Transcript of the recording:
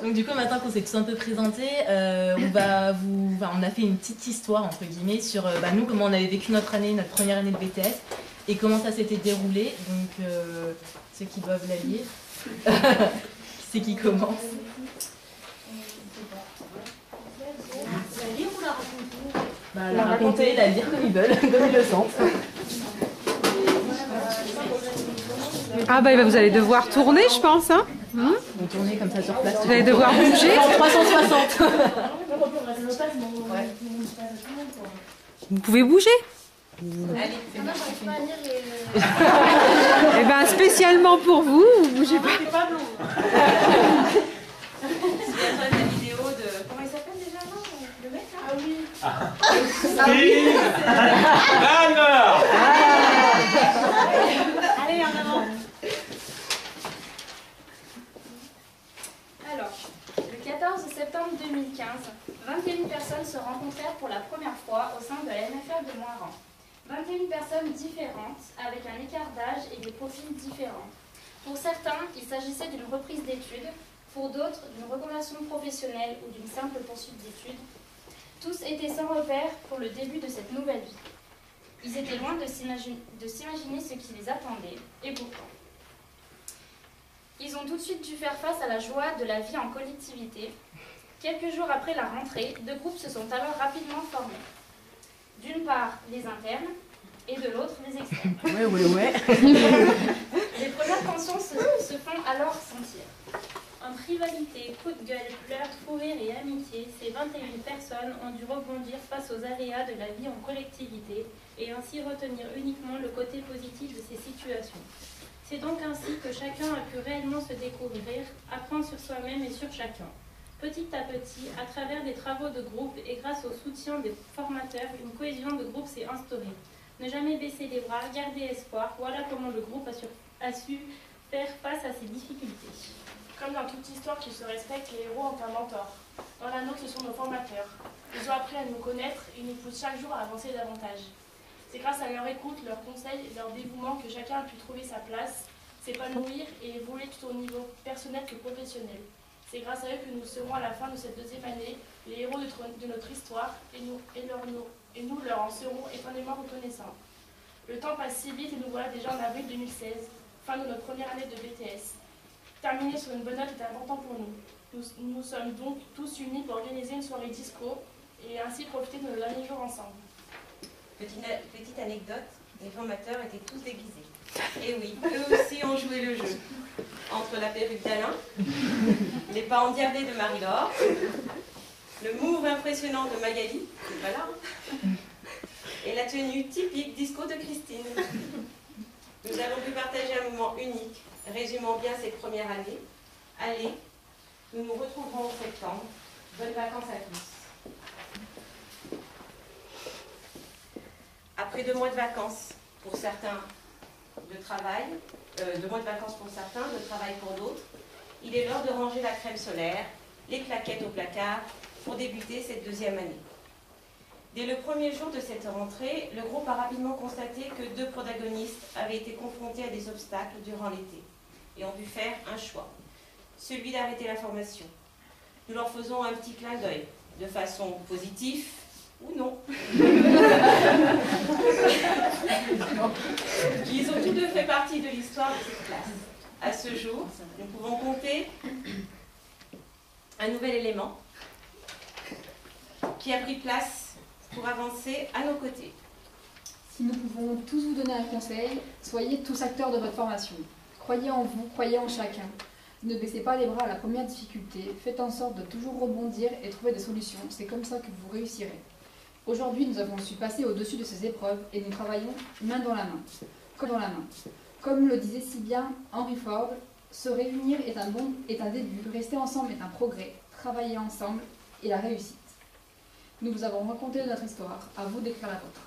Donc du coup, maintenant qu'on s'est tous un peu présentés, on a fait une petite histoire, entre guillemets, sur nous, comment on avait vécu notre première année de BTS, et comment ça s'était déroulé. Donc, ceux qui doivent la lire, c'est qui commence. La lire ou la raconter? La raconter, la lire comme ils veulent, comme ils le sentent. Ah bah vous allez devoir tourner, je pense, hein. Vous tournez comme ça sur place. Vous allez devoir bouger. 360. Vous pouvez bouger. Allez, j'arrive pas à lire Eh ben spécialement pour vous, vous bougez pas. la vidéo de... Comment il s'appelle déjà, non, le mec là? Ah oui. Allez, en avant. Alors, le 14 septembre 2015, 21 personnes se rencontrèrent pour la première fois au sein de la MFR de Moirans. 21 personnes différentes, avec un écart d'âge et des profils différents. Pour certains, il s'agissait d'une reprise d'études, pour d'autres, d'une reconversion professionnelle ou d'une simple poursuite d'études. Tous étaient sans repère pour le début de cette nouvelle vie. Ils étaient loin de s'imaginer ce qui les attendait, et pourtant. Ils ont tout de suite dû faire face à la joie de la vie en collectivité. Quelques jours après la rentrée, deux groupes se sont alors rapidement formés. D'une part, les internes, et de l'autre, les externes. Ouais. Les premières tensions se font alors sentir. Entre rivalité, coup de gueule, pleurs, fou rire et amitié, ces 21 personnes ont dû rebondir face aux aléas de la vie en collectivité et ainsi retenir uniquement le côté positif de ces situations. C'est donc ainsi que chacun a pu réellement se découvrir, apprendre sur soi-même et sur chacun. Petit à petit, à travers des travaux de groupe et grâce au soutien des formateurs, une cohésion de groupe s'est instaurée. Ne jamais baisser les bras, garder espoir, voilà comment le groupe a su faire face à ces difficultés. Comme dans toute histoire qui se respecte, les héros ont un mentor. Dans la nôtre, ce sont nos formateurs. Ils ont appris à nous connaître et nous poussent chaque jour à avancer davantage. C'est grâce à leur écoute, leurs conseils et leur dévouement que chacun a pu trouver sa place, s'épanouir et évoluer tout au niveau personnel que professionnel. C'est grâce à eux que nous serons à la fin de cette deuxième année les héros de notre histoire et nous leur en serons éternellement reconnaissants. Le temps passe si vite et nous voilà déjà en avril 2016, fin de notre première année de BTS. Terminer sur une bonne note est important pour nous. Nous sommes donc tous unis pour organiser une soirée disco et ainsi profiter de nos derniers jours ensemble. Petite anecdote, les formateurs étaient tous déguisés. Et oui, eux aussi ont joué le jeu. Entre la perruque d'Alain, les pas endiablés de Marie-Laure, le move impressionnant de Magali, voilà, et la tenue typique disco de Christine. Nous avons pu partager un moment unique, résumant bien cette première année. Allez, nous nous retrouverons en septembre. Bonnes vacances à tous. Après 2 mois de vacances, pour certains, de travail, 2 mois de vacances pour certains, de travail pour d'autres, il est l'heure de ranger la crème solaire, les claquettes au placard, pour débuter cette deuxième année. Dès le premier jour de cette rentrée, le groupe a rapidement constaté que 2 protagonistes avaient été confrontés à des obstacles durant l'été et ont dû faire un choix, celui d'arrêter la formation. Nous leur faisons un petit clin d'œil, de façon positive ou non. Ils ont tous deux fait partie de l'histoire de cette classe. À ce jour, nous pouvons compter un nouvel élément qui a pris place pour avancer à nos côtés. Si nous pouvons tous vous donner un conseil, soyez tous acteurs de votre formation. Croyez en vous, croyez en chacun. Ne baissez pas les bras à la première difficulté, faites en sorte de toujours rebondir et trouver des solutions, c'est comme ça que vous réussirez. Aujourd'hui, nous avons su passer au-dessus de ces épreuves et nous travaillons main dans la main. Comme le disait si bien Henry Ford, se réunir est un début, rester ensemble est un progrès, travailler ensemble est la réussite. Nous vous avons raconté notre histoire, à vous d'écrire la vôtre.